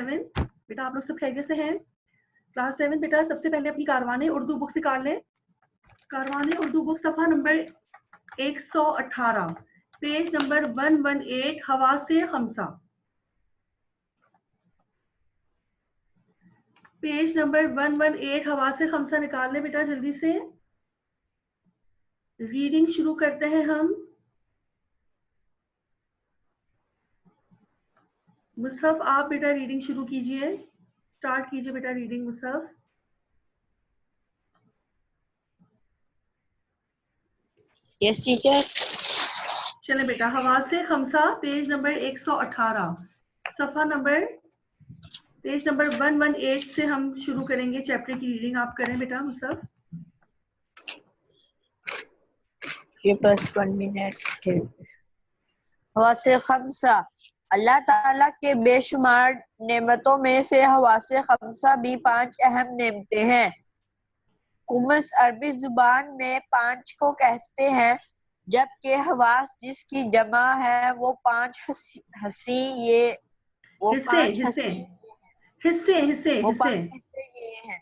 7 बेटा आप लोग सब खैरियत से हैं? क्लास 7 बेटा सबसे पहले अपनी कारवाने उर्दू बुक निकाल लें। कारवाने उर्दू बुक सफ़ा नंबर 118 पेज नंबर 118 हवासे खमसा। पेज नंबर 118 हवासे खमसा निकाल लें बेटा जल्दी से। रीडिंग शुरू करते हैं हम। मुसहफ आप बेटा रीडिंग शुरू कीजिए, स्टार्ट कीजिए बेटा रीडिंग मुसहफ। Yes teacher. चले बेटा हवासे खमसा पेज नंबर 118 सफ़ा नंबर पेज नंबर 118 से हम शुरू करेंगे चैप्टर की रीडिंग। आप करें बेटा मुसहफ। ये बस 1 मिनट। हवासे खमसा, अल्लाह ताला के बेशुमार नेमतों में से हवासे खमसा भी 5 अहम नेमतें हैं। खुमस अरबी जुबान में 5 को कहते हैं, जबकि हवास जिसकी जमा है वो 5 हिस्से ये हैं।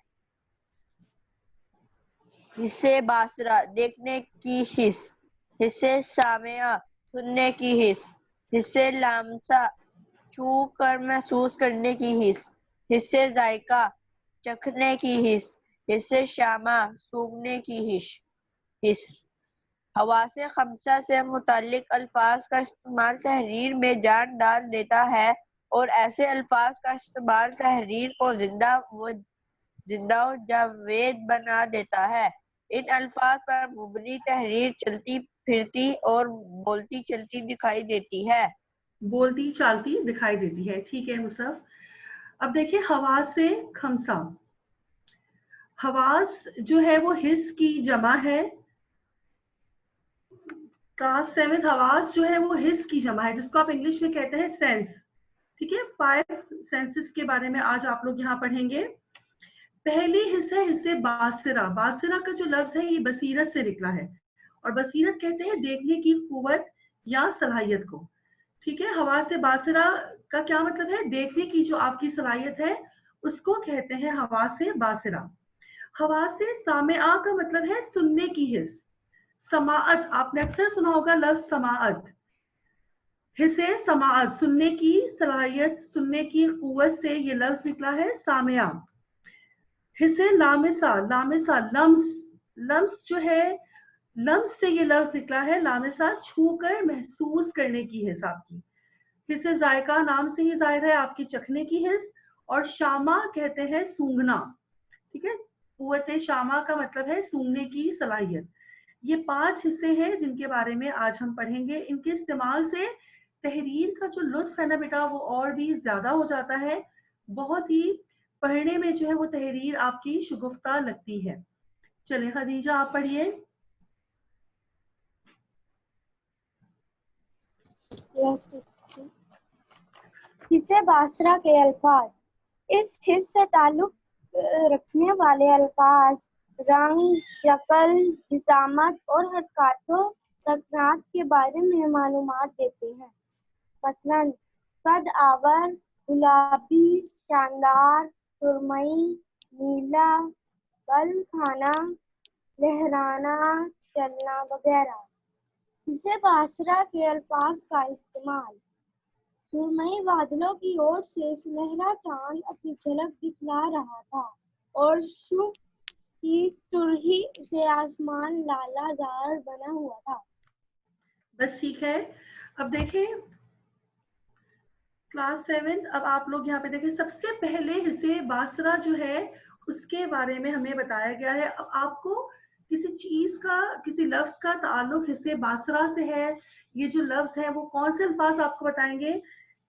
हिस्से बासरा देखने की हिस्स, हिस्से सामिया सुनने की हिस्स, हिस्से लामसा छू कर महसूस करने की हिस्स, हिस्से जायका चखने की हिस्स, हिस्से शामा सूंघने की हिस्स। हवासे खमसा से मुताल्लिक अल्फाज का इस्तेमाल तहरीर में जान डाल देता है और ऐसे अल्फाज का इस्तेमाल तहरीर को जिंदा व जावेद बना देता है। इन अल्फाज पर मुबनी तहरीर चलती फिरती और बोलती चलती दिखाई देती है। बोलती चालती दिखाई देती है, ठीक है मुसहफ। अब देखिए हवास से खमसा, हवास जो है वो हिस्स की जमा है। क्लास 7 हवास जो है वो हिस्स की जमा है, जिसको आप इंग्लिश में कहते हैं सेंस। ठीक है, 5 सेंसेस के बारे में आज आप लोग यहाँ पढ़ेंगे। पहली हिस्स है हिस्से बासिरा। बासिरा का जो लफ्ज है ये बसीरत से निकला है, और बसीरत कहते हैं देखने की कुव्वत या सलाहियत को। ठीक है, हवा से बासिरा का क्या मतलब है? देखने की जो आपकी सलाहियत है उसको कहते हैं हवा से बासिरा। हवा से सामेआ का मतलब है सुनने की हिस्स। समाअत आपने अक्सर सुना होगा लफ्ज समाअत। हिस्से समाअत सुनने की सलाहियत, सुनने की कुव्वत से ये लफ्ज निकला है सामेआ। हिस्से लामिसा, लामिसा लम्स, लम्स जो है लम्स से ये लफ्ज निकला है लामिसा, छू कर महसूस करने की हिस्स आपकी। हिस्से जायका नाम से ही जाहिर है आपकी चखने की हिस्स, और शामा कहते हैं सूंघना। ठीक है, कुव्वत शामा का मतलब है सूंघने की सलाहियत। ये 5 हिस्से हैं जिनके बारे में आज हम पढ़ेंगे। इनके इस्तेमाल से तहरीर का जो लुत्फ है ना बेटा वो और भी ज्यादा हो जाता है। बहुत ही पढ़ने में जो है वो तहरीर आपकी शुगुफ्ता लगती है। चलिए खदीजा आप पढ़िए। हिस्से बासरा के अल्फाज। इस हिस्स से ताल्लुक रखने वाले अल्फाज रंग, शक्ल, जिसामत और हरकतों सकनात के बारे में मालूमात देते हैं। मसलन कद आवर, गुलाबी, शानदार, सुरमई, नीला, बल खाना, लहराना, चलना वगैरह। हिस्से बासरा के अल्फाज का इस्तेमाल। सुरमई बादलों की ओर से सुनहरा चांद अपनी झलक दिखला रहा था और शुभ की सुर्खी से आसमान लालाजार बना हुआ था। बस ठीक है। अब देखें क्लास 7, अब आप लोग यहाँ पे देखें सबसे पहले हिस्से बासरा जो है उसके बारे में हमें बताया गया है। अब आपको किसी चीज का, किसी लफ्ज का ताल्लुक हिस्से बासरा से है। ये जो लफ्ज है वो कौन से अल्फाज आपको बताएंगे?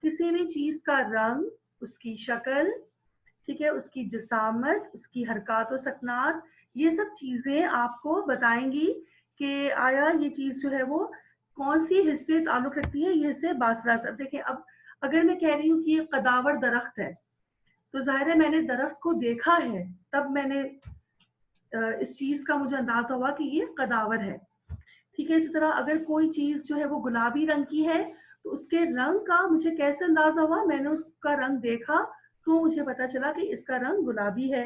किसी भी चीज का रंग, उसकी शक्ल, ठीक है, उसकी जिसामत, उसकी हरकत और सकनात, ये सब चीजें आपको बताएंगी कि आया ये चीज जो है वो कौन सी हिस्से ताल्लुक रखती है। ये हिस्से बासरा से। देखिए अब अगर मैं कह रही हूँ कि ये कदावर दरख्त है, तो जाहिर है मैंने दरख्त को देखा है, तब मैंने इस चीज का मुझे अंदाजा हुआ कि ये कदावर है। ठीक है, इसी तरह अगर कोई चीज जो है वो गुलाबी रंग की है, तो उसके रंग का मुझे कैसे अंदाजा हुआ? मैंने उसका रंग देखा तो मुझे पता चला कि इसका रंग गुलाबी है।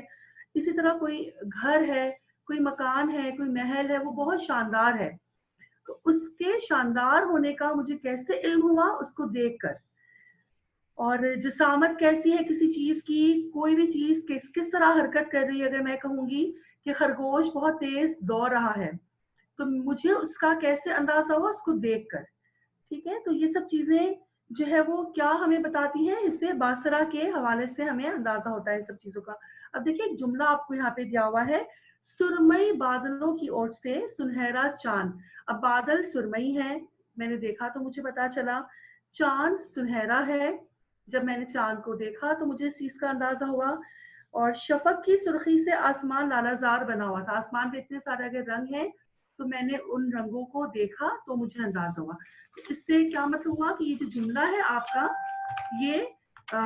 इसी तरह कोई घर है, कोई मकान है, कोई महल है, वो बहुत शानदार है, तो उसके शानदार होने का मुझे कैसे इल्म हुआ? उसको देखकर। और जिसामत कैसी है किसी चीज की, कोई भी चीज किस किस तरह हरकत कर रही है। अगर मैं कहूंगी कि खरगोश बहुत तेज दौड़ रहा है, तो मुझे उसका कैसे अंदाजा हुआ? उसको देखकर। ठीक है, तो ये सब चीजें जो है वो क्या हमें बताती हैं? इससे बासरा के हवाले से हमें अंदाजा होता है सब चीजों का। अब देखिए एक जुमला आपको यहाँ पे दिया हुआ है, सुरमई बादलों की ओर से सुनहरा चांद। अब बादल सुरमई है, मैंने देखा तो मुझे पता चला। चांद सुनहरा है, जब मैंने चांद को देखा तो मुझे इस चीज का अंदाजा हुआ। और शफक की सुर्खी से आसमान लालाजार बना हुआ था। आसमान पे इतने सारे अगर रंग हैं, तो मैंने उन रंगों को देखा तो मुझे अंदाजा हुआ। इससे क्या मतलब हुआ कि ये जो जुमला है आपका, ये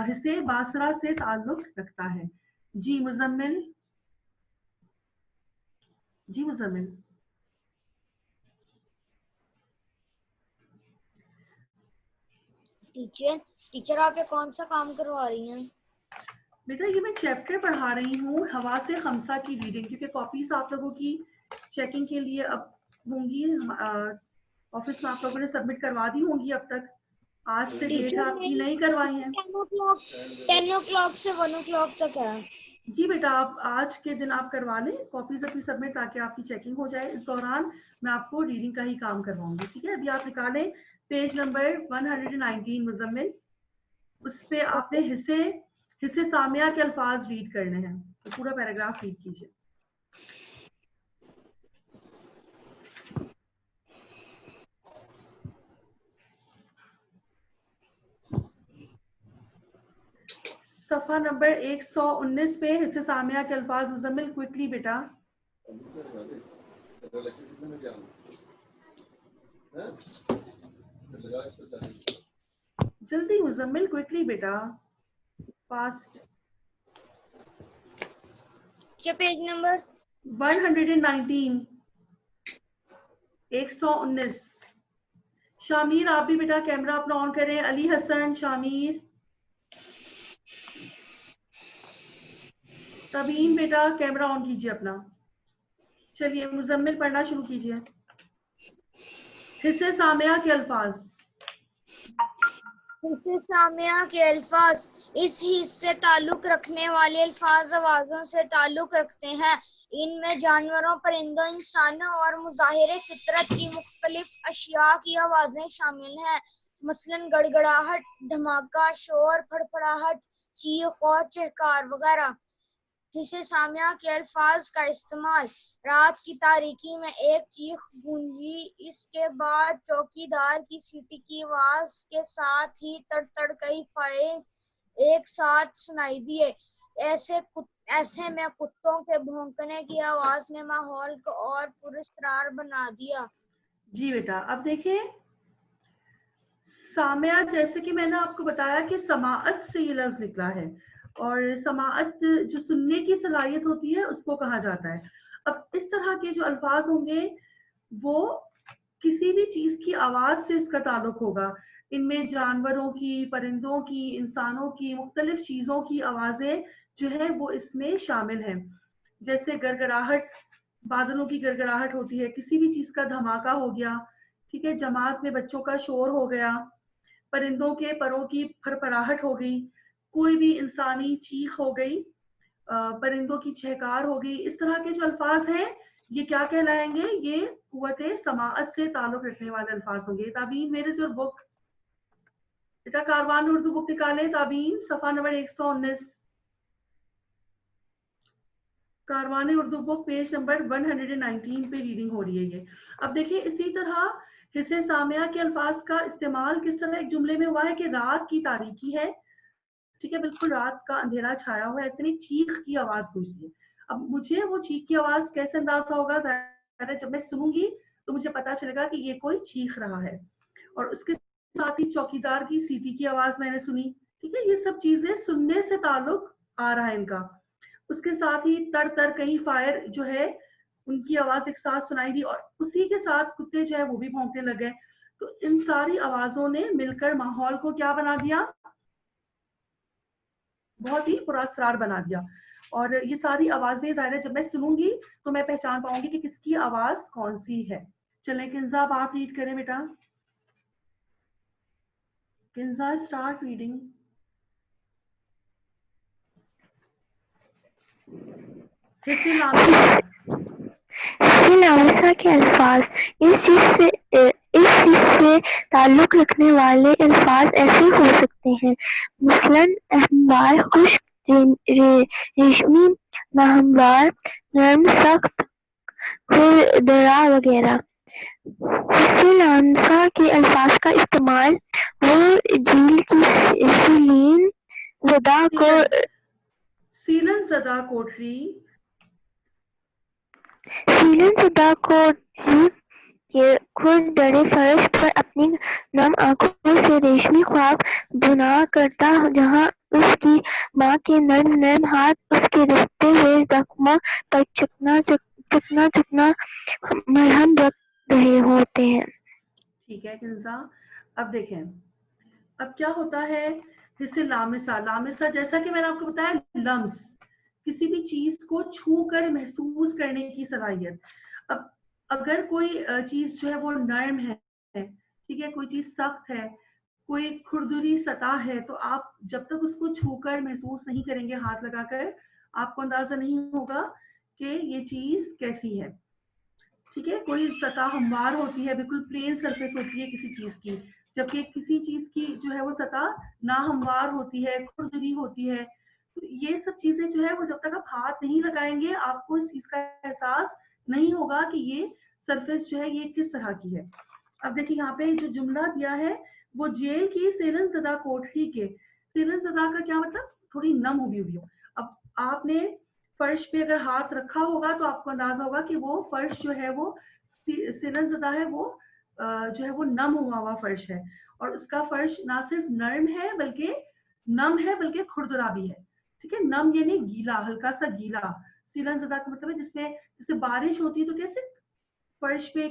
हिस्से बासरा से ताल्लुक रखता है। जी मुजम्मिल, जी मुजम्मिल। टीचर टीचर आप ये कौन सा काम करवा रही हैं? बेटा ये मैं चैप्टर पढ़ा रही हूँ हवा से खमसा की रीडिंग, क्योंकि कॉपीज आप लोगों की चेकिंग के लिए अब होंगी। ऑफिस में आप लोगों ने सबमिट करवा दी होंगी अब तक। आज से डेट है आपकी, नहीं करवाई है। 10 o'clock से 1 o'clock तक है। जी बेटा, आप आज के दिन आप करवा लें कॉपीज अपनी सबमिट, ताकि आपकी चेकिंग हो जाए। इस दौरान मैं आपको रीडिंग का ही काम करवाऊंगी। ठीक है, अभी आप निकालें पेज नंबर 119 मुजम्मिल। उस पे आपने हिस्से सामिया के अल्फाज रीड करने हैं, तो पूरा पैराग्राफ रीड कीजिए। सफा नंबर 119 पे हिस्से सामिया के अल्फाज। मुजम्मिल क्विकली बेटा। जल्दी मुजम्मिल, क्विकली बेटा, फास्ट। क्या पेज नंबर? 119, 119। शामिर आप भी बेटा कैमरा अपना ऑन करें। अली हसन, शामिर, तबीन बेटा कैमरा ऑन कीजिए अपना। चलिए मुजम्मिल पढ़ना शुरू कीजिए। हिस्से सामिया के अल्फाज। हिस्से सामिया के अल्फाज इस हिस्से ताल्लुक रखने वाले अल्फाज आवाजों से ताल्लुक रखते हैं। इनमें जानवरों, परिंदों, इंसानों और मुज़ाहिरे फितरत की मुख्तलिफ अशिया की आवाजें शामिल हैं, मसलन गड़गड़ाहट, धमाका, शोर, फड़फड़ाहट, चीख और चहकार वगैरह। हिस्से सामिया के अल्फाज का इस्तेमाल। रात की तारीकी में एक चीख गूंजी, इसके बाद चौकीदार की सीटी की आवाज के साथ ही तड़ कई फायर एक साथ सुनाई दिए। ऐसे में कुत्तों के भौंकने की आवाज ने माहौल को और पुरस्कार बना दिया। जी बेटा, अब देखिए सामिया, जैसे कि मैंने आपको बताया कि समाअत से ये लफ्ज निकला है, और समाअत जो सुनने की सलाहियत होती है उसको कहा जाता है। अब इस तरह के जो अल्फाज होंगे वो किसी भी चीज की आवाज से इसका ताल्लुक होगा। इनमें जानवरों की, परिंदों की, इंसानों की, मुख्तलिफ चीजों की आवाजें जो है वो इसमें शामिल हैं। जैसे गड़गड़ाहट, बादलों की गड़गड़ाहट होती है, किसी भी चीज का धमाका हो गया, ठीक है, जमात में बच्चों का शोर हो गया, परिंदों के परों की फरफराहट हो गई, कोई भी इंसानी चीख हो गई, परिंदों की चहकार हो गई। इस तरह के जो अल्फाज हैं ये क्या कहलाएंगे? ये कुव्वते समाअत से ताल्लुक रखने वाले अल्फाज होंगे। ताबीन, मेरे जो बुक बेटा कारवान उर्दू बुक निकाले। ताबीन सफा number 119, Karwan Urdu book page number 119 पे रीडिंग हो रही है ये। अब देखिए इसी तरह हिस्से सामिया के अल्फाज का इस्तेमाल किस तरह एक जुमले में हुआ है कि रात की तारीकी है, ठीक है, बिल्कुल रात का अंधेरा छाया हुआ है, ऐसे में चीख की आवाज गूंजती है। अब मुझे वो चीख की आवाज कैसे अंदाजा होगा? ज़ाहिर है जब मैं सुनूंगी तो मुझे पता चलेगा कि ये कोई चीख रहा है। और उसके साथ ही चौकीदार की सीटी की आवाज मैंने सुनी, ठीक है, ये सब चीजें सुनने से ताल्लुक आ रहा है इनका। उसके साथ ही तर कहीं फायर जो है उनकी आवाज एक साथ सुनाई दी, और उसी के साथ कुत्ते जो है वो भी भौंकने लगे। तो इन सारी आवाजों ने मिलकर माहौल को क्या बना दिया? बहुत ही पुरस्कार बना दिया। और ये सारी आवाजें ज़ाहिर है जब मैं सुनूंगी तो मैं पहचान पाऊंगी कि किसकी आवाज कौन सी है। चलें किंजा, अब आप रीड करें बेटा। Kinza start reading. हिस्से लामिसा के अल्फाज। इस से ताल्लुक रखने वाले अल्फाज ऐसे हो सकते हैं, मसलन अहमवार, खुश्क, रेशमी, नाहमवार, नर्म, सख्त, खुरदरा वगैरह। हिस्से लामिसा के अल्फाज का इस्तेमाल वो झील की सीलन ज़दा कोठरी के खुरदरे फर्श पर अपनी नम आंखों से रेशमी ख्वाब बुना करता, जहां उसकी माँ के नर्म नर्म हाथ उसके रिश्ते हुए जख्मों पर चकना मरहम रख रहे होते हैं। ठीक है किंजा। अब देखें अब क्या होता है। हिस्से लामिसा, लामिसा जैसा कि मैंने आपको बताया लम्स, किसी भी चीज को छू कर महसूस करने की सलाहियत। अब अगर कोई चीज जो है वो नर्म है, ठीक है, कोई चीज सख्त है, कोई खुरदुरी सतह है, तो आप जब तक उसको छूकर महसूस नहीं करेंगे हाथ लगाकर, आपको अंदाजा नहीं होगा कि ये चीज कैसी है। ठीक है, कोई सतह हमवार होती है, बिल्कुल प्लेन सरफेस होती है किसी चीज की, जबकि किसी चीज की जो है वो सतह ना हमवार होती है, खुरदरी होती है। तो ये सब चीजें जो है वो जब तक आप हाथ नहीं लगाएंगे आपको इस चीज का एहसास नहीं होगा कि ये सरफेस जो है ये किस तरह की है। अब देखिए यहाँ पे जो जुमला दिया है वो जेल की सेलन ज़दा कोठरी के, सेलन ज़दा का क्या मतलब, थोड़ी नम हुई हुई हो। अब आपने फर्श पे अगर हाथ रखा होगा तो आपको अंदाजा होगा कि वो फर्श जो है वो सेलन ज़दा है, वो जो है वो नम हुआ फर्श है। और उसका फर्श ना सिर्फ नर्म है बल्कि नम है, बल्कि खुरदरा भी है। ठीक है, नम यानी गीला, हल्का सा गीला। सीलन ज़दा का मतलब है जिसमें जैसे बारिश होती है तो कैसे फर्श पे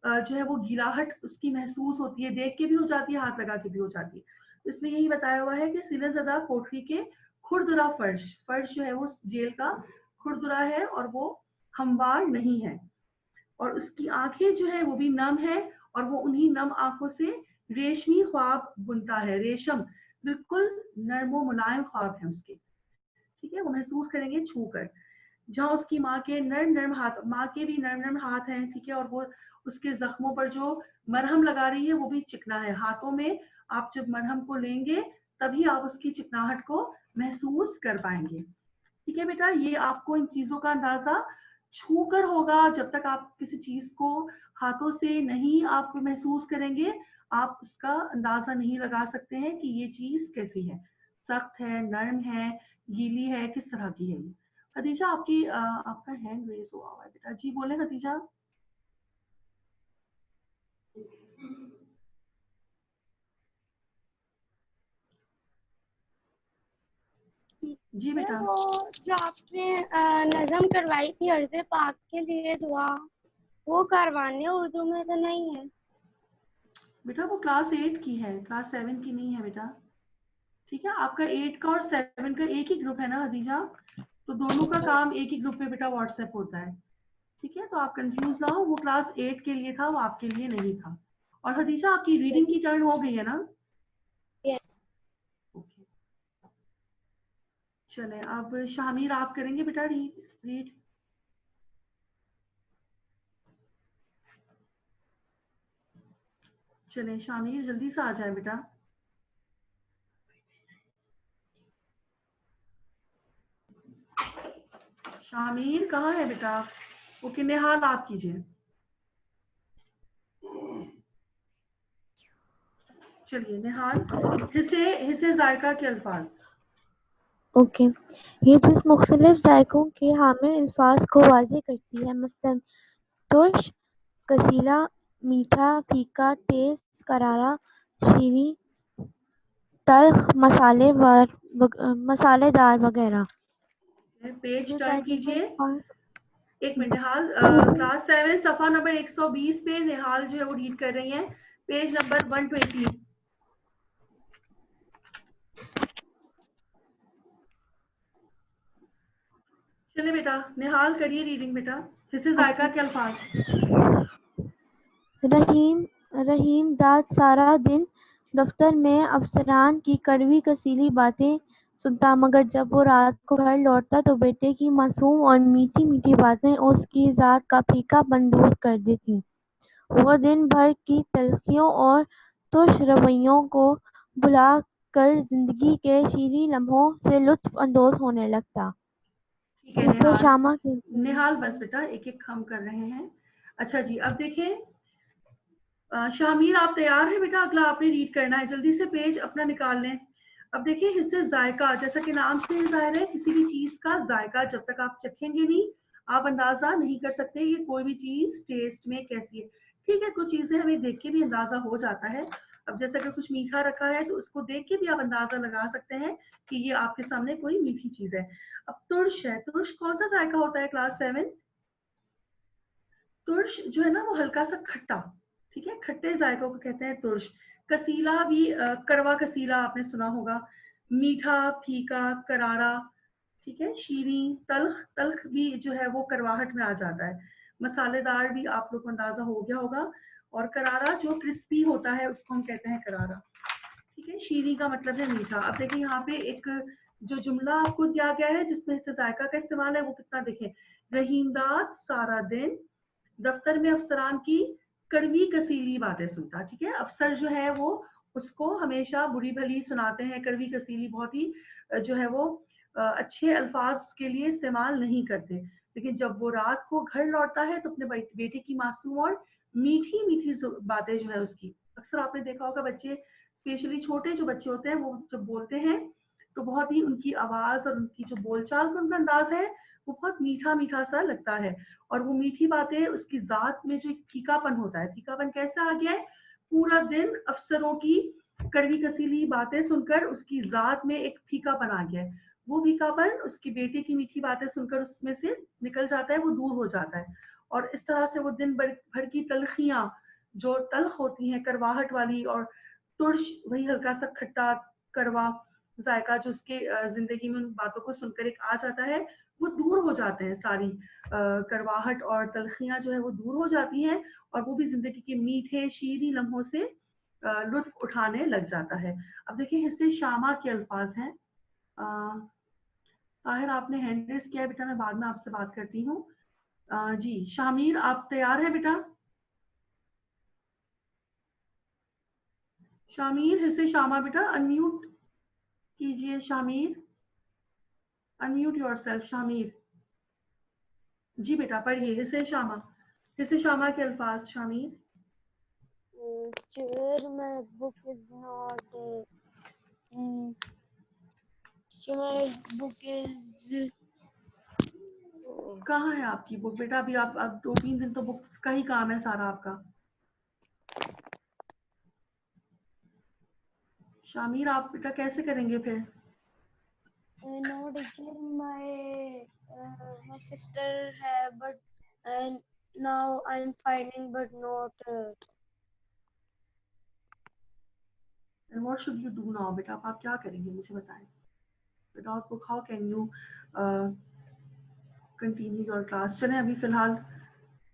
जो है वो गीलाहट उसकी महसूस होती है, देख के भी हो जाती है, हाथ लगा के भी हो जाती है। तो इसमें यही बताया हुआ है कि सीलन ज़दा कोठरी के खुरदरा फर्श, फर्श जो है वो जेल का खुरदरा है और वो हमवार नहीं है। और उसकी आंखें जो है वो भी नम है और वो उन्हीं नम आंखों से रेशमी ख्वाब बुनता है। रेशम बिल्कुल नर्मो मुलायम ख्वाब है उसके। ठीक है, वो महसूस करेंगे छू कर। जहाँ उसकी माँ के नर्म नर्म हाथ, माँ के भी नर्म नर्म हाथ हैं, ठीक है, और वो उसके जख्मों पर जो मरहम लगा रही है वो भी चिकना है। हाथों में आप जब मरहम को लेंगे तभी आप उसकी चिकनाहट को महसूस कर पाएंगे। ठीक है बेटा, ये आपको इन चीजों का अंदाजा छू कर होगा। जब तक आप किसी चीज को हाथों से नहीं आप महसूस करेंगे आप उसका अंदाजा नहीं लगा सकते हैं कि ये चीज कैसी है, सख्त है, नर्म है, गीली है, किस तरह की है ये। खदीजा आपकी आपका हैंड रेज हुआ हुआ है बेटा, जी बोले खदीजा। जी बेटा। वो जो आपने नज़म करवाई थी अर्ज़े पाक के लिए दुआ, वो करवाने उर्दू में तो नहीं है बेटा वो क्लास 8 की है, क्लास 7 की नहीं है बेटा। ठीक है, आपका 8 का और 7 का एक ही ग्रुप है ना खदीजा, तो दोनों का काम एक ही ग्रुप में बेटा व्हाट्सएप होता है। ठीक है, तो आप कंफ्यूज ना हो, वो क्लास 8 के लिए था, वो आपके लिए नहीं था। और खदीजा आपकी रीडिंग की टर्न हो गई है ना? यस। ओके, चले अब शामिर आप करेंगे बेटा रीड। चले शामिर जल्दी से आ जाए बेटा। शामिर कहाँ है बेटा? ओके निहाल आप कीजिए। चलिए निहाल, हिस्से जायका के अल्फाज। ओके, ये जिस मुख्तलिफ जायकों के हामिल अल्फाज को वाज़ेह करती है, मसलन तुर्श, कसीला, मीठा, फीका, तेज, करारा, शीरी, तल्ख, मसालेदार वगैरह। पेज टर्न जायके के कीजिए। अल्फाज एक मिनट निहाल, क्लास 7 सफा नंबर 120 पे निहाल जो है वो रीड कर रही हैं, पेज नंबर 120। चलिए बेटा, निहाल करिए रीडिंग बेटा। हिस्से जायका के अल्फाज। रहीम दाद सारा दिन दफ्तर में अफसरान की कड़वी कसीली बातें सुनता, मगर जब वो रात को घर लौटता तो बेटे की मासूम और मीठी मीठी बातें उसकी ज़ात का फीकापन दूर कर देती। वो दिन भर की तल्खियों और तुर्श रवैयों को भुला कर जिंदगी के शीरीं लम्हों से लुत्फ अंदोज होने लगता। ठीक है इससे निहाल, शामा के निहाल बस बेटा, एक एक हम कर रहे हैं। अच्छा जी, अब देखें शामिर आप तैयार हैं बेटा? अगला आपने रीड करना है, जल्दी से पेज अपना निकाल लें। अब देखिए हिस्से जायका, जैसा कि नाम से जाहिर है, किसी भी चीज का जायका जब तक आप चखेंगे नहीं आप अंदाजा नहीं कर सकते ये कोई भी चीज टेस्ट में कैसी है। ठीक है, कुछ चीजें हमें देख के भी अंदाजा हो जाता है। अब जैसे अगर कुछ मीठा रखा है तो उसको देख के भी आप अंदाजा लगा सकते हैं कि ये आपके सामने कोई मीठी चीज है। अब तुर्श है, तुर्श कौन सा जायका होता है क्लास 7? तुर्श जो है ना वो हल्का सा खट्टा, ठीक है, खट्टे जायकों को कहते हैं तुर्श। कसीला भी कड़वा कसीला आपने सुना होगा, मीठा, फीका, करारा, ठीक है, शीरी, तल्ख, तल्ख भी जो है वो करवाहट में आ जाता है। मसालेदार भी आप लोग को अंदाजा हो गया होगा, और करारा जो क्रिस्पी होता है उसको हम कहते हैं करारा, ठीक है। शीरी का मतलब है मीठा। अब देखिए यहाँ पे एक जो जुमला आपको दिया गया है जिसमें से जायका का इस्तेमाल है वो कितना देखें, रहीमदाद सारा दिन दफ्तर में अफसरान की कड़वी कसीली बातें सुनता, ठीक है। अफसर जो है वो उसको हमेशा बुरी भली सुनाते हैं, कड़वी कसीली बहुत ही जो है वो अच्छे अल्फाज के लिए इस्तेमाल नहीं करते। लेकिन जब वो रात को घर लौटता है तो अपने बेटे की मासूम और मीठी मीठी बातें जो है उसकी, अक्सर आपने देखा होगा बच्चे, स्पेशली छोटे जो बच्चे होते हैं, वो जब बोलते हैं तो बहुत ही उनकी आवाज और उनकी जो बोलचाल का उनका अंदाज है वो बहुत मीठा मीठा सा लगता है। और वो मीठी बातें उसकी जात में जो फीकापन होता है, फीकापन कैसे आ गया है, पूरा दिन अफसरों की कड़वी कसीली बातें सुनकर उसकी जात में एक फीकापन आ गया है। वो फीकापन उसकी बेटे की मीठी बातें सुनकर उसमें से निकल जाता है, वो दूर हो जाता है। और इस तरह से वो दिन भर की तलखियां जो तल्ख होती हैं करवाहट वाली, और तुर्श वही हल्का सा खट्टा करवा जायका जो उसके जिंदगी में उन बातों को सुनकर एक आ जाता है, वो दूर हो जाते हैं। सारी करवाहट और तलखियां जो है वो दूर हो जाती हैं, और वो भी जिंदगी के मीठे शीरी लम्हों से लुत्फ उठाने लग जाता है। अब देखिए हिस्से शामा के अल्फाज हैं। ताहिर आपने हैंड रेस किया है बेटा, मैं बाद में आपसे बात करती हूँ। जी शामिर आप तैयार है बेटा? शामिर हिस्से शामा बेटा अनम्यूट कीजिए। Shamir unmute yourself. शामिर जी बेटा पढ़िए हिस्से शामा, हिस्से शामा के अल्फाज। Shamir Sure, my book is not. My book is. कहाँ है आपकी बुक बेटा? अभी आप अब 2-3 दिन तो बुक का ही काम है सारा आपका। शामिर आप बेटा कैसे करेंगे फिर? No, teacher, my sister have, but now I'm finding, but not. And what should you do now बेटा? आप क्या करेंगे मुझे बताएं। Without book how can you continue your class? चलें अभी फिलहाल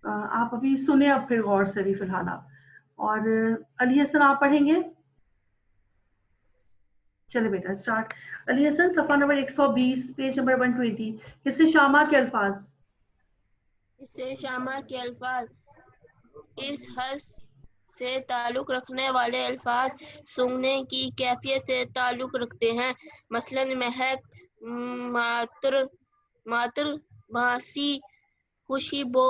आप अभी सुने, अब फिर गौर से अभी फिलहाल आप, और अली हसन आप पढ़ेंगे। चले बेटा स्टार्ट। अली हसन सफा नंबर 120 पेज नंबर 120 हिस्से शामा के अल्फाज। इससे शामा के अल्फाज इस हस से ताल्लुक रखने वाले अल्फाज सूंघने की कैफियत से ताल्लुक रखते हैं। मसलन महक, मात्र, मात्र, बासी, खुशबू,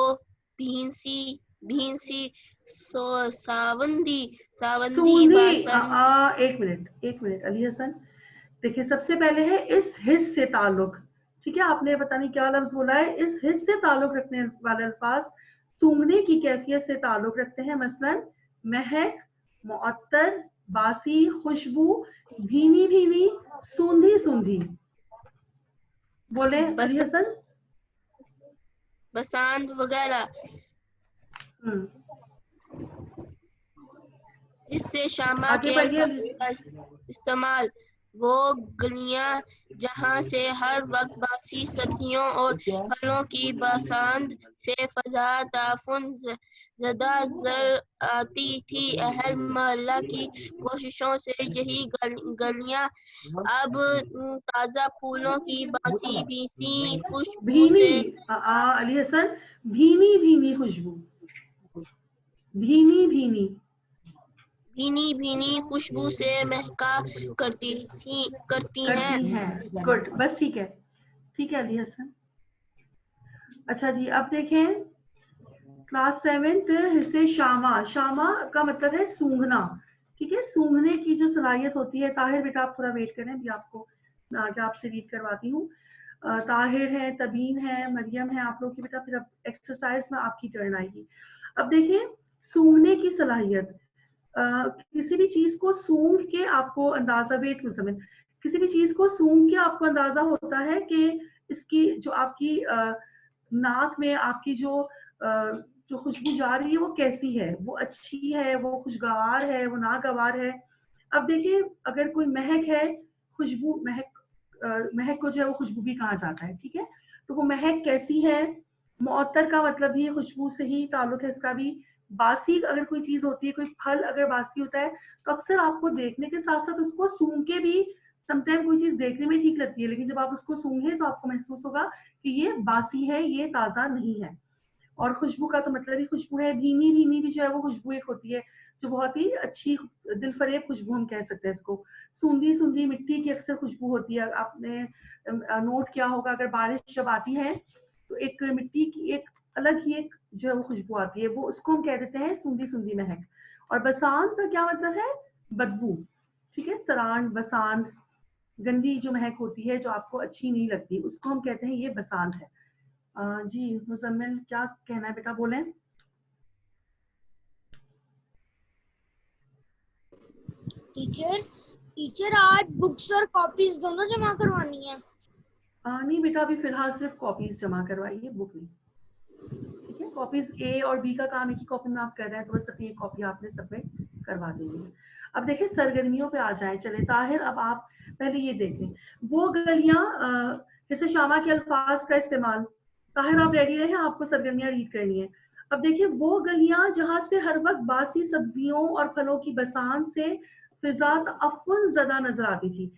भींसी, भींसी, सावंदी, सावंदी, बासन। एक मिनट अली हसन, देखिए सबसे पहले है इस हिस्से से ताल्लुक, ठीक है। आपने पता नहीं क्या लफ्ज बोला है, इस हिस्से से ताल्लुक रखने वाले अल्फाज सूंघने की कैफियत से ताल्लुक रखते हैं। मसलन महक, मुअत्तर, बासी, खुशबू, भीनी भीनी, सूंधी सूंधी। बोले अली हसन। बसंत वगैरह। इससे शामा के अल्फाज का इस्तेमाल वो गलियां जहां से हर वक्त बासी सब्जियों और फलों की बरसात से फजा ताफुन ज़दा नजर आती थी। अहल मोहल्ला की कोशिशों से यही गलियां अब ताज़ा फूलों की बासी भीसी खुशबू भीनी से अली हसन, भीनी भीनी खुशबू, भीनी भीनी भीनी भीनी खुशबू से महका करती हैं। गुड, बस ठीक है, ठीक है अली हसन। अच्छा जी, अब देखें क्लास 7th हिस्से शामा। शामा का मतलब है सूंघना, ठीक है, सूंघने की जो सलाहियत होती है। ताहिर बेटा आप थोड़ा वेट करें, अभी आपको मैं आगे आपसे रीड करवाती हूँ। ताहिर है, तबीन है, मरियम है, आप लोग की बेटा फिर अब एक्सरसाइज में आपकी टर्न आएगी। अब देखिए सूंघने की सलाहियत, किसी भी चीज को सूंघ के आपको अंदाजा, वेट मुझमें, किसी भी चीज को सूंघ के आपको अंदाजा होता है कि इसकी जो आपकी नाक में आपकी जो खुशबू जा रही है वो कैसी है, वो अच्छी है, वो खुशगवार है, वो नागवार है। अब देखिए अगर कोई महक है, खुशबू महक को जो है वो खुशबू भी कहा जाता है, ठीक है, तो वो महक कैसी है। मुअत्तर का मतलब ही खुशबू से ही ताल्लुक है इसका भी। बासी अगर कोई चीज होती है, कोई फल अगर बासी होता है तो अक्सर आपको देखने के साथ साथ उसको सूंघ के भी, समटाइम कोई चीज देखने में ठीक लगती है लेकिन जब आप उसको सूंघे तो आपको महसूस होगा कि ये बासी है, ये ताजा नहीं है। और खुशबू का तो मतलब ही खुशबू है। भीनी भीनी भी जो है वो खुशबू एक होती है जो बहुत ही अच्छी, दिलफरेब खुशबू हम कह सकते हैं इसको। सूंधी सूंधी मिट्टी की अक्सर खुशबू होती है, आपने नोट किया होगा अगर बारिश जब आती है तो एक मिट्टी की एक अलग ही एक जो है वो खुशबू आती है, वो उसको हम कह देते हैं सूंधी सूंधी महक। और बसांत का क्या मतलब है, बदबू, ठीक है, सरांड बसांत, गंदी जो महक होती है जो आपको अच्छी नहीं लगती उसको हम कहते हैं ये बसांत है। जी मुजम्मिल क्या कहना है बेटा, बोलें। टीचर आज बुक्स और कॉपीज दोनों जमा करवानी है? नहीं बेटा, अभी फिलहाल सिर्फ कॉपीज जमा करवाइए, बुक नहीं, ठीक है। कॉपीज ए और बी का काम एक ही कॉपी में आप कर रहे हैं तो बस अपनी एक कॉपी आपने सबमिट करवा देनी है। अब देखिए सरगर्मियों पे आ जाए, चले ताहिर अब आप पहले ये देख लें, वो गलियां जैसे शामा के अल्फाज का इस्तेमाल। ताहिर आप रेडी रहे, आपको सरगर्मियां रीड करनी है। अब देखिए वो गलियां जहां से हर वक्त बासी सब्जियों और फलों की बरसात से फिजा तअफ्फुन ज़दा नजर आती थी।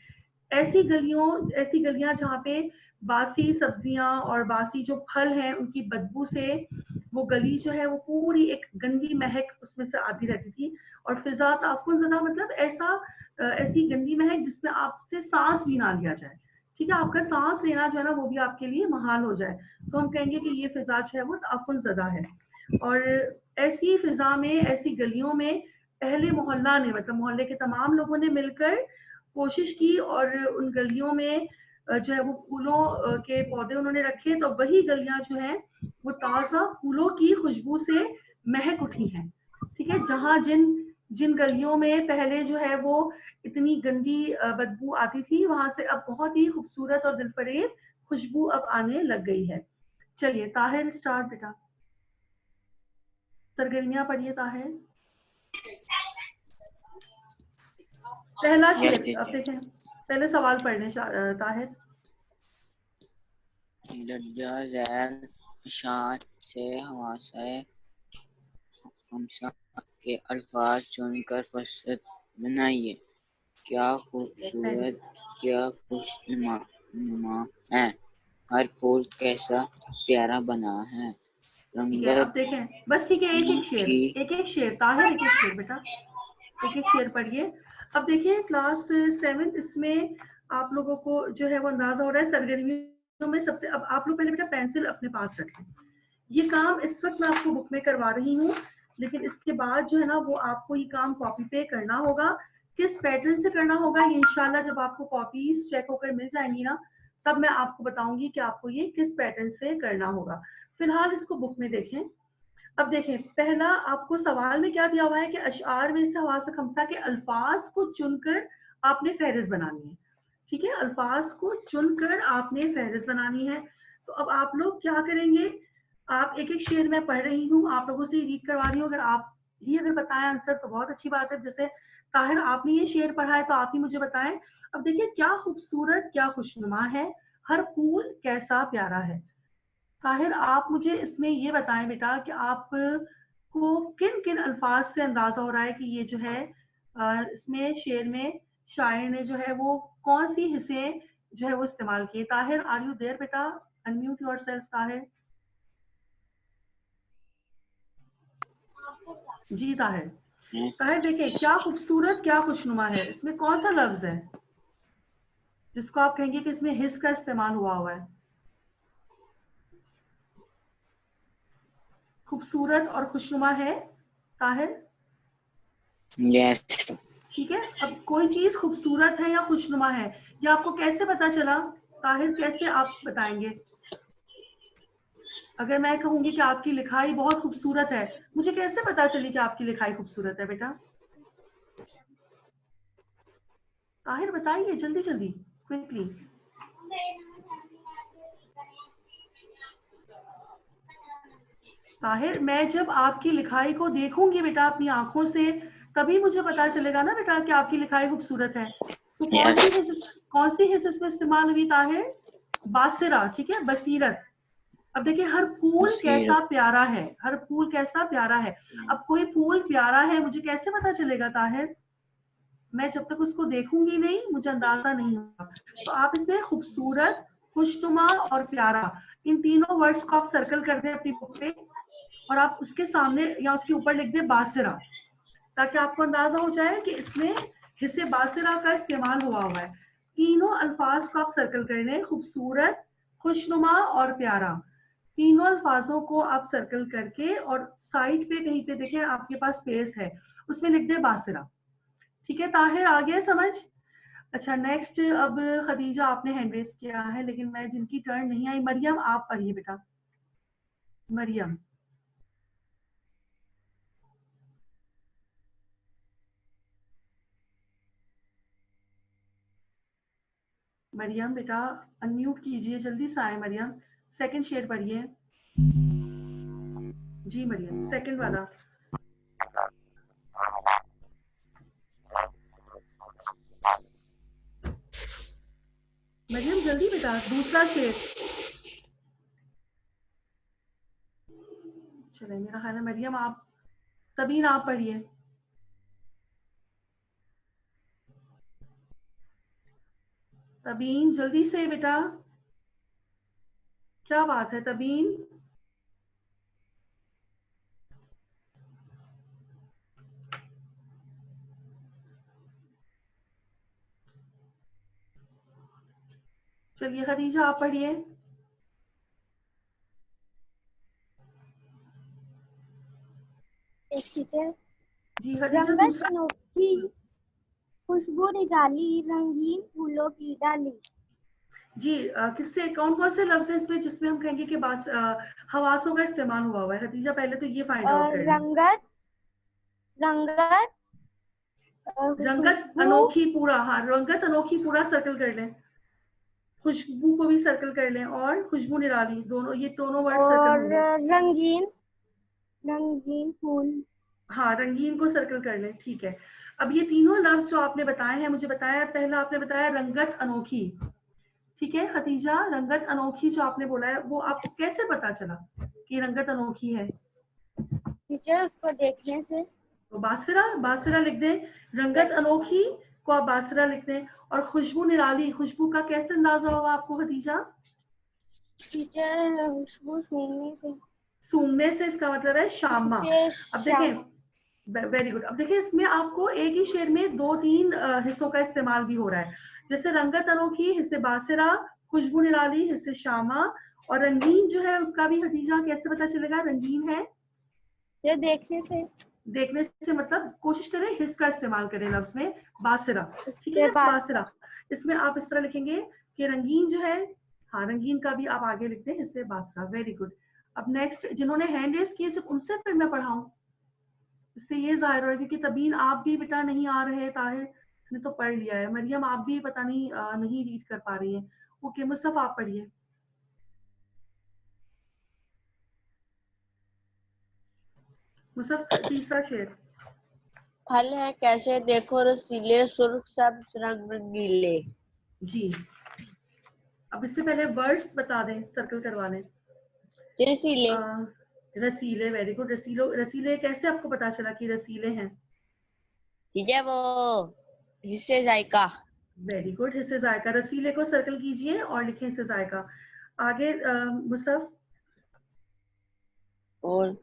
ऐसी गलियां जहाँ पे बासी सब्जियां और बासी जो फल हैं उनकी बदबू से वो गली जो है वो पूरी एक गंदी महक उसमें से आती रहती थी। और फिजा ताफुन ज़दा मतलब ऐसी गंदी महक जिसमें आपसे सांस भी ना लिया जाए, ठीक है, आपका सांस लेना जो है ना वो भी आपके लिए महाल हो जाए, तो हम कहेंगे कि ये फिजा जो है वो ताफुन ज़दा है। और ऐसी फिजा में, ऐसी गलियों में अहले मोहल्ला ने, मतलब मोहल्ले के तमाम लोगों ने मिलकर कोशिश की और उन गलियों में जो है वो फूलों के पौधे उन्होंने रखे, तो वही गलियां जो है वो ताजा फूलों की खुशबू से महक उठी हैं, ठीक है। जहां जिन जिन गलियों में पहले जो है वो इतनी गंदी बदबू आती थी वहां से अब बहुत ही खूबसूरत और दिलफरेब खुशबू अब आने लग गई है। चलिए ताहिर स्टार्ट बेटा, सरगर्मियां पढ़िए ताहिर। पहला शेर, अब देखें पहले सवाल पढ़ लें ताहिर। से हवासाए हमसा के अल्फाज चुनकर फसद बनाइए। क्या खूबसूरत, क्या खुशनुमा है, हर फूल कैसा प्यारा बना है। ठीक है, अब देखें बस, ठीक है, एक एक शेर ताहिर, एक एक शेर बेटा, एक एक शेर पढ़िए। अब देखिए क्लास 7 इसमें आप लोगों को जो है वो अंदाजा हो रहा है सरगर्मियों में सबसे। अब आप लोग पहले बेटा पेंसिल अपने पास रखें, ये काम इस वक्त मैं आपको बुक में करवा रही हूँ लेकिन इसके बाद जो है ना वो आपको ये काम कॉपी पे करना होगा। किस पैटर्न से करना होगा ये इंशाल्लाह जब आपको कॉपीज चेक होकर मिल जाएंगी ना तब मैं आपको बताऊंगी कि आपको ये किस पैटर्न से करना होगा। फिलहाल इसको बुक में देखें। अब देखें पहला आपको सवाल में क्या दिया हुआ है कि अशआर में से हवास खमसा के अल्फाज को चुनकर आपने फहरिस्त बनानी है, ठीक है, अल्फाज को चुनकर आपने फहरिस्त बनानी है। तो अब आप लोग क्या करेंगे, आप एक एक शेर मैं पढ़ रही हूँ, आप लोगों से रीड करवा रही हूँ, अगर आप ही अगर बताएं आंसर तो बहुत अच्छी बात है। जैसे ताहिर आपने ये शेर पढ़ा है तो आप ही मुझे बताएं। अब देखिए, क्या खूबसूरत क्या खुशनुमा है, हर फूल कैसा प्यारा है। ताहिर आप मुझे इसमें ये बताएं बेटा कि आप को किन किन अल्फाज से अंदाजा हो रहा है कि ये जो है इसमें शेर में शायर ने जो है वो कौन सी हिस्से जो है वो इस्तेमाल किए। ताहिर आर यू देयर बेटा? Unmute yourself Tahir. जी ताहिर। ताहिर देखें, क्या खूबसूरत क्या खुशनुमा है, इसमें कौन सा लफ्ज है जिसको आप कहेंगे कि इसमें हिस का इस्तेमाल हुआ है? खूबसूरत और खुशनुमा है ताहिर। यस। ठीक है, अब कोई चीज खूबसूरत है या खुशनुमा है, ये आपको कैसे पता चला ताहिर? कैसे आप बताएंगे? अगर मैं कहूंगी कि आपकी लिखाई बहुत खूबसूरत है, मुझे कैसे पता चली कि आपकी लिखाई खूबसूरत है बेटा? ताहिर बताइए जल्दी जल्दी, क्विकली। ताहिर, मैं जब आपकी लिखाई को देखूंगी बेटा अपनी आंखों से, तभी मुझे पता चलेगा ना बेटा कि आपकी लिखाई खूबसूरत है। तो कौन सी हिस्स इसमें इस्तेमाल हुई ताहिर? बासिरा, ठीक है, बसीरत। अब देखिए, हर फूल कैसा प्यारा है, हर फूल कैसा प्यारा है। अब कोई फूल प्यारा है मुझे कैसे पता चलेगा ताहिर? मैं जब तक उसको देखूंगी नहीं मुझे अंदाजा नहीं होगा। तो आप इसमें खूबसूरत, खुशनुमा और प्यारा, इन तीनों वर्ड्स को आप सर्कल कर दें अपनी बुक पे, और आप उसके सामने या उसके ऊपर लिख दें बासिरा, ताकि आपको अंदाजा हो जाए कि इसमें हिस्से बासिरा का इस्तेमाल हुआ है। तीनों अल्फाज को आप सर्कल कर लें, खूबसूरत, खुशनुमा और प्यारा। तीनों अल्फाजों को आप सर्कल करके और साइड पे कहीं पे देखें आपके पास स्पेस है, उसमें लिख दे बासिरा। ठीक है ताहिर, आ गया समझ? अच्छा, नेक्स्ट अब खदीजा आपने हैंड रेस किया है, लेकिन मैं जिनकी टर्न नहीं आई, मरियम आप पढ़िए बेटा। मरियम। मरियम बेटा अनम्यूट कीजिए, जल्दी से आए मरियम। सेकंड शेर पढ़िए। जी मरियम, सेकंड वाला। मरियम जल्दी बेटा, दूसरा शेर। चले, मेरा ख्याल है मरियम आप, तबीन आप पढ़िए। तबीन जल्दी से बेटा, क्या बात है तबीन? चलिए खदीजा आप पढ़िए। टीचर, जी खदीजा रंगत दूसरा। अनोखी, खुशबू निराली, रंगीन फूलों की डाली। जी किससे, कौन कौन से लफ्ज है इसमें जिसमें हम कहेंगे कि हवासों का इस्तेमाल हुआ है? खदीजा पहले तो ये फाइंड आउट कर लें। रंगत, रंगत, रंगत खुशबू अनोखी पूरा, हाँ रंगत अनोखी पूरा सर्कल कर लें। खुशबू को भी सर्कल कर लें, और खुशबू निराली, दोनों, ये दोनों वर्ड सर्कल और होंगे। रंगीन, रंगीन फूल। हाँ रंगीन को सर्कल कर लें, ठीक है। अब ये तीनों लफ्ज जो आपने बताए हैं, मुझे बताया पहला आपने बताया रंगत अनोखी, ठीक है खदीजा, रंगत अनोखी जो आपने बोला है वो आपको कैसे पता चला कि रंगत अनोखी है? टीचर उसको देखने से। तो बासिरा, बासिरा लिख दें। रंगत अनोखी को आप बासिरा लिख दें। और खुशबू निराली, खुशबू का कैसे अंदाजा होगा आपको खदीजा? टीचर खुशबू सूंघने से। सूंघने से, इसका मतलब है शामा। अब देखें, वेरी गुड। अब देखिए, इसमें आपको एक ही शेर में दो तीन हिस्सों का इस्तेमाल भी हो रहा है। जैसे रंगत अनोखी हिस्से बासिरा, खुशबू निराली हिस्से शामा, और रंगीन जो है उसका भी खदीजा कैसे पता चलेगा रंगीन है? ये देखने से। देखने से मतलब कोशिश करें हिस्स का इस्तेमाल करें लफ्ज में, बासिरा, ठीक उसके है बाद बासिरा। इसमें आप इस तरह लिखेंगे कि रंगीन जो है, हाँ रंगीन का भी आप आगे लिखते हैं हिस्से बासिरा, वेरी गुड। अब नेक्स्ट जिन्होंने हैंड रेस किए सिर्फ उनसे फिर मैं पढ़ाऊं, इससे ये जाहिर है क्योंकि तबीन आप भी बेटा नहीं आ रहे, ताहिर ने तो पढ़ लिया है, मरियम आप भी पता नहीं नहीं रीड कर पा रही हैं। ओके मुस्तफा आप पढ़िए। मुसफ तीसरा शेर। फल है कैसे देखो रसीले, सुर्ख सब्ज रंग रंगीले। जी, अब इससे पहले वर्ड्स बता दें, सर्कल करवा लें। रसीले, रसीले, वेरी गुड। रसीले कैसे आपको पता चला कि रसीले हैं? ठीक है, वो हिस्से जायका। वेरी गुड, हिस्से जायका। रसीले को सर्कल कीजिए और लिखें हिस्से जायका। आगे मुसफ। और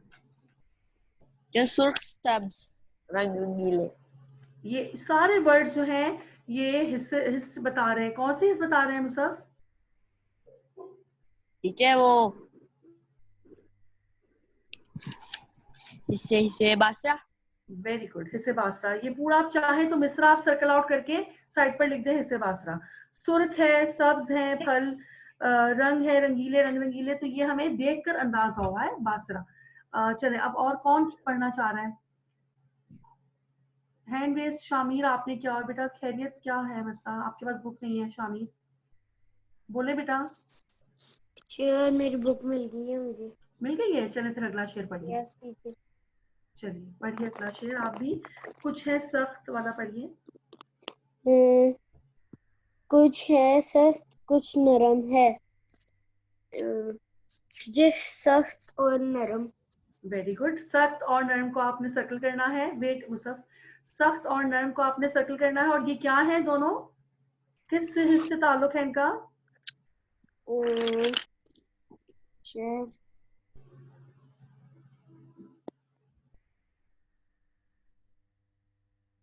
जो सुर्ख सब्ज रंग रंगीले। ये सारे वर्ड्स जो हैं ये हिस्से बता रहे हैं। कौन से हिस्से बता रहे हैं मुसफ? ठीक है, वो हिस्से हिस्से बासरा। वेरी गुड, हिस्से बासरा। ये पूरा आप चाहें तो मिसरा आप सर्कल आउट करके साइड पर लिख दें, हिस्से बासरा। सुर्ख है, सब्ज है, फल, रंग है रंगीले, रंग रंगीले, तो ये हमें देखकर अंदाजा हुआ है बासरा। चले, अब और कौन पढ़ना चाह रहा है? हैंड रेस शामिर, आपने क्या? और बेटा खैरियत, क्या है मसला? आपके पास बुक नहीं है शामिर, बोले बेटा। शेर मेरी बुक मिल गई है मुझे। मिल गई है? चले फिर अगला शेर पढ़िए। Yes teacher. चलिए पढ़िए अगला शेर आप भी। कुछ है सख्त वाला पढ़िए। कुछ है सख्त कुछ नरम है। जिस सख्त और नरम। वेरी गुड, सख्त और नरम को आपने सर्कल करना है। वेट मुसफ, सख्त और नरम को आपने सर्कल करना है। और ये क्या है दोनों, किस हिस्से ताल्लुक है इनका?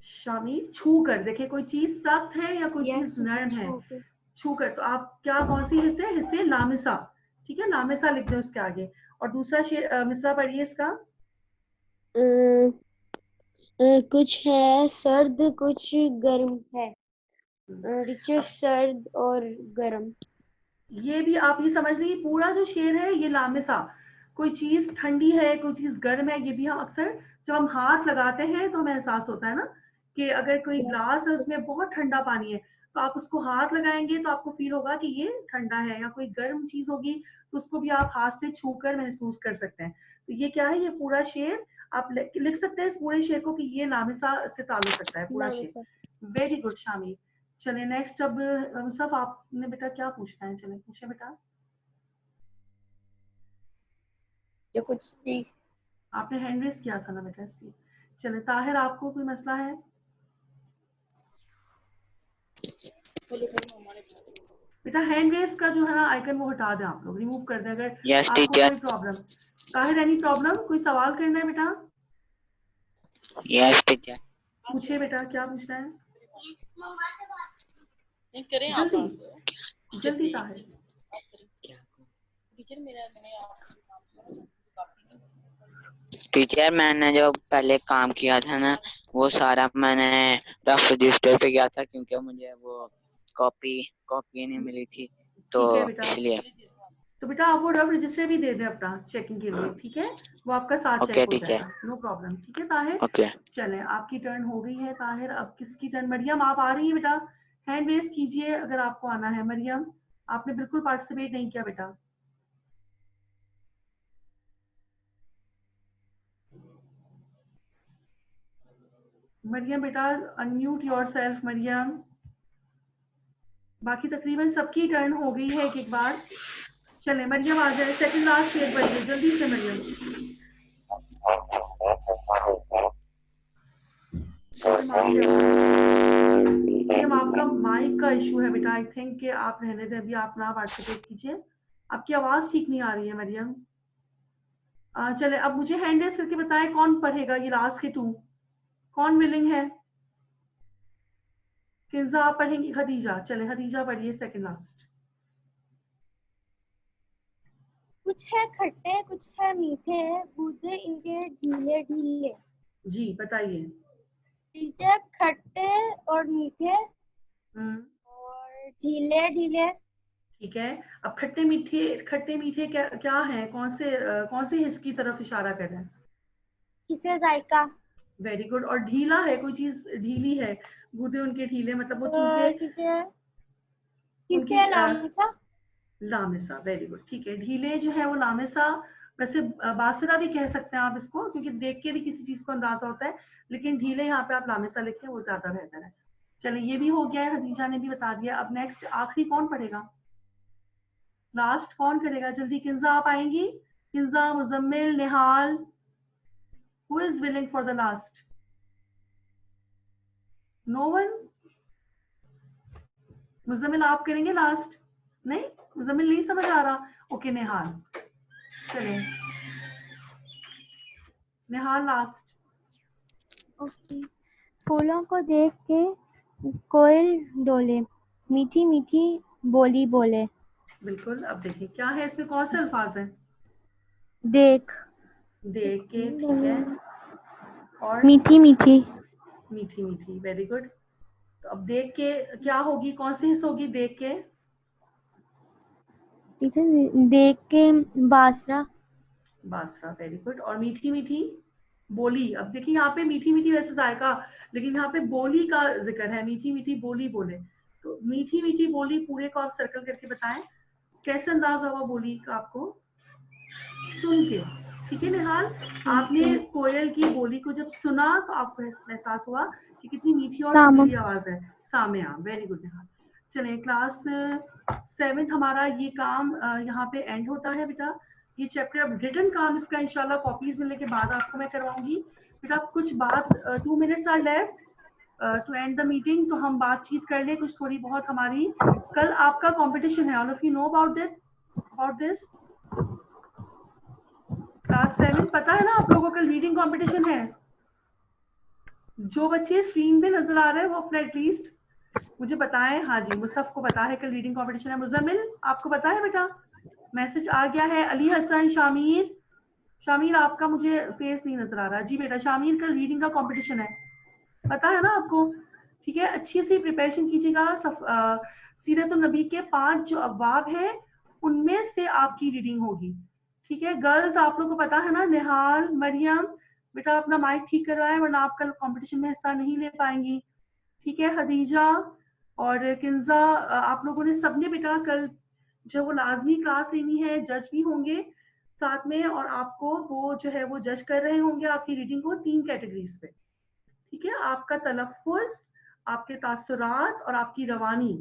शामिर, छू कर देखिए, कोई चीज सख्त है या कोई चीज नरम है। छू कर, तो आप क्या, कौन सी हिस्से? हिस्से लामिसा। ठीक है, लामिसा लिख दो उसके आगे। और दूसरा शेर मिसरा पढ़िए इसका। कुछ है सर्द कुछ गर्म है। सर्द और गर्म। ये भी आप ये समझ लीजिए, पूरा जो शेर है ये लामिसा, कोई चीज ठंडी है कोई चीज गर्म है। ये भी हम अक्सर जब हम हाथ लगाते हैं तो हमें एहसास होता है ना, कि अगर कोई ग्लास है उसमें बहुत ठंडा पानी है तो आप उसको हाथ लगाएंगे तो आपको फील होगा कि ये ठंडा है। या कोई गर्म चीज होगी तो उसको भी आप हाथ से छू कर महसूस कर सकते हैं। तो ये क्या है, ये पूरा शेर आप लिख सकते हैं इस पूरे शेर को कि ये लामिसा से ताल्लुक रखता है पूरा शेर। Very good Shamir. चलिए नेक्स्ट, अब मुसफ आपने बेटा क्या पूछना है? चले पूछे बेटा। जो कुछ थी। आपने हैंड रेस किया था ना बेटा, इसलिए। चले ताहिर, आपको कोई मसला है? बेटा हैंड रेस का जो है ना आइकन वो हटा दें आप लोग, रिमूव कर दें अगर यस आपको टीचर। कोई प्रॉब्लम। Tahir, any problem? कोई सवाल करना है बेटा? Yes teacher. पूछिए बेटा, क्या पूछना है? जल्दी जल्दी ताहिर। टीचर मैंने जो पहले काम किया था ना वो सारा मैंने रफ रजिस्टर पे किया था, क्योंकि मुझे वो कॉपी नहीं मिली थी, तो ठीक है बेटा, इसलिए। तो बेटा आप वो रफ रजिस्टर भी दे दें अपना चेकिंग के लिए, ठीक है? वो आपका साथ ओके चेक हो टीचर। जाएगा, नो प्रॉब्लम। ठीक है ताहिर। ओके। चलें, आपकी टर्न हो गई है ताहिर। अब किसकी टर्न? मरियम, आप आ रही है बेटा? हैंड रेस कीजिए अगर आपको आना है। मरियम, आपने बिल्कुल पार्टिसिपेट नहीं किया बेटा। मरियम बेटा अनम्यूट योरसेल्फ मरियम। बाकी तकरीबन सबकी टर्न हो गई है एक बार। चले मरियम आ जाए, सेकंड लास्ट शेर पढ़िए जल्दी से मरियम। मरियम आपका माइक का इशू है बेटा, आई थिंक कि आप रहने दें, अभी आप ना पार्टिसिपेट कीजिए। आपकी आवाज ठीक नहीं आ रही है मरियम। चले, अब मुझे हैंड रेस करके बताएं कौन पढ़ेगा ये लास्ट के 2, कौन विलिंग है? किंजा आप पढ़ेंगी? खदीजा, चले खदीजा पढ़िए सेकंड लास्ट। कुछ है खट्टे कुछ है मीठे, बूंदे इनके ढीले ढीले। जी बताइए। टीचर, खट्टे और मीठे और ढीले ढीले। ठीक है, अब खट्टे मीठे क्या है? कौन से हिस्स की तरफ इशारा कर रहे हैं? किसे जायका। Very good. और ढीला है, कोई चीज ढीली है, गूदे उनके ढीले, मतलब वो चूंकि टीचर, उनकी किसे लामिसा। लामिसा। वेरी गुड, ठीक है, ढीले जो है वो लामिसा, वैसे बासरा भी कह सकते हैं आप इसको, क्योंकि देख के भी किसी चीज को अंदाजा होता है, लेकिन ढीले यहाँ पे आप लामिसा लिखें, वो ज्यादा बेहतर है। चलिए ये भी हो गया है, हदीजा ने भी बता दिया। अब नेक्स्ट आखिरी कौन पढ़ेगा, लास्ट कौन करेगा जल्दी? किंजा आप आएंगी? Kinza, Muzammil, Nihal, who is willing for the last? No one? Muzammil आप करेंगे लास्ट? नहीं, मुजम्मिल नहीं समझ आ रहा। ओके निहाल, चलिए निहाल लास्ट। फूलों को देख के कोयल डोले, मीठी मीठी बोली बोले। बिल्कुल। अब देखिए क्या है इसमें, कौन से अल्फाज हैं? देख, देख के, ठीक है, और मीठी मीठी। मीठी मीठी, वेरी गुड। तो अब देख के क्या होगी, कौन सी हिस्स होगी देख के? देख के बासरा। Basara, very good. और मीठी मीठी बोली, अब देखिए यहाँ पे मीठी मीठी वैसे जाएगा, लेकिन यहाँ पे बोली का जिक्र है, मीठी मीठी बोली बोले। तो मीठी मीठी बोली पूरे को आप सर्कल करके बताएं, कैसे अंदाजा हुआ बोली का आपको? सुन के, ठीक है निहाल? आपने कोयल की बोली को जब सुना तो आपको एहसास हुआ कि कितनी मीठी और सुरीली आवाज है, सामिया। वेरी गुड निहाल। चलिए क्लास 7th हमारा ये काम यहाँ पे एंड होता है बेटा। ये चैप्टर अब रिटन काम इसका इंशाल्लाह कॉपीज मिलने के बाद आपको मैं करवाऊंगी बेटा। कुछ बात 2 minutes are left to end the meeting, तो हम बातचीत कर ले कुछ थोड़ी बहुत हमारी। कल आपका कंपटीशन है, all of you know about this. Class 7 पता है ना आप लोगों को कल रीडिंग कंपटीशन है? जो बच्चे स्क्रीन पे नजर आ रहे हैं वो अपना एटलीस्ट मुझे बताएं। हाँ जी, मुसफ को पता है कल रीडिंग कंपटीशन है। मुजम्मिल आपको पता है बेटा? मैसेज आ गया है। अली हसन, शामिर, शामिर आपका मुझे फेस नहीं नजर आ रहा। जी बेटा शामिर, कल रीडिंग का कंपटीशन है, पता है ना आपको? ठीक है, अच्छी सी प्रिपरेशन कीजिएगा। सीरत नबी के 5 जो अब्वाब है उनमें से आपकी रीडिंग होगी। ठीक है गर्ल्स, आप लोगों को पता है ना? निहाल, मरियम बेटा अपना माइक ठीक करवाएं, वरना आप कल कंपटीशन में हिस्सा नहीं ले पाएंगी। ठीक है हदीजा और किंजा, आप लोगों ने सबने बेटा कल जो वो लाजमी क्लास लेनी है, जज भी होंगे साथ में, और आपको वो जो है वो जज कर रहे होंगे आपकी रीडिंग को 3 कैटेगरीज पे। ठीक है, आपका तलफ़ुज़, आपके तासुरात और आपकी रवानी।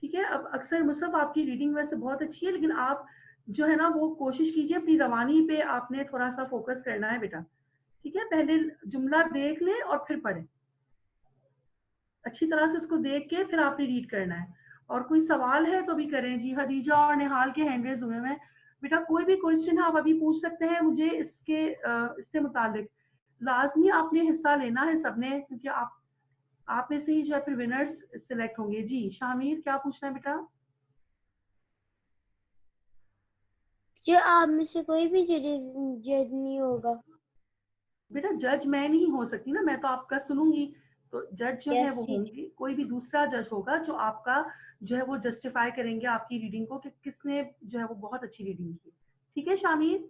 ठीक है, अब अक्सर मुसफ आपकी रीडिंग वैसे बहुत अच्छी है, लेकिन आप जो है ना वो कोशिश कीजिए अपनी रवानी पे आपने थोड़ा सा फोकस करना है बेटा। ठीक है, पहले जुमला देख लें और फिर पढ़ें, अच्छी तरह से उसको देख के फिर आपने रीड करना है। और कोई सवाल है तो भी करें। जी हदीजा और निहाल के हैंड रेज हुए हैं बेटा, कोई भी क्वेश्चन आप अभी पूछ सकते हैं मुझे इससे मुतालिक। लाजमी आपने हिस्सा लेना है सबने, क्योंकि आप में से ही जो है फिर विनर्स सिलेक्ट होंगे। जी शामिर क्या पूछना है बेटा? जो आप में से कोई भी जज नहीं होगा बेटा जज मैं नहीं हो सकती ना, मैं तो आपका सुनूंगी, तो जज जो है वो होंगे, कोई भी दूसरा जज होगा जो आपका जो है वो जस्टिफाई करेंगे आपकी रीडिंग को कि किसने जो है वो बहुत अच्छी रीडिंग की। ठीक है शामिर,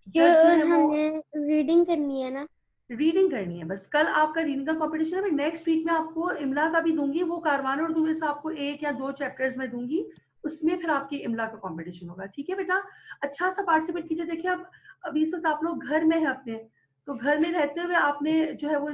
जज जो है वो रीडिंग करनी है ना? रीडिंग करनी है बस। कल आपका रीडिंग का कंपटीशन है, मैं नेक्स्ट वीक में आपको इमला का भी दूंगी, वो कारवान उर्दू में से आपको 1 या 2 चैप्टर्स में दूंगी, उसमें फिर आपकी इमला का कंपटीशन होगा। ठीक है बेटा, अच्छा सा पार्टिसिपेट कीजिए। देखिए अब इस वक्त आप लोग घर में है अपने, तो घर में रहते हुए आपने जो है वो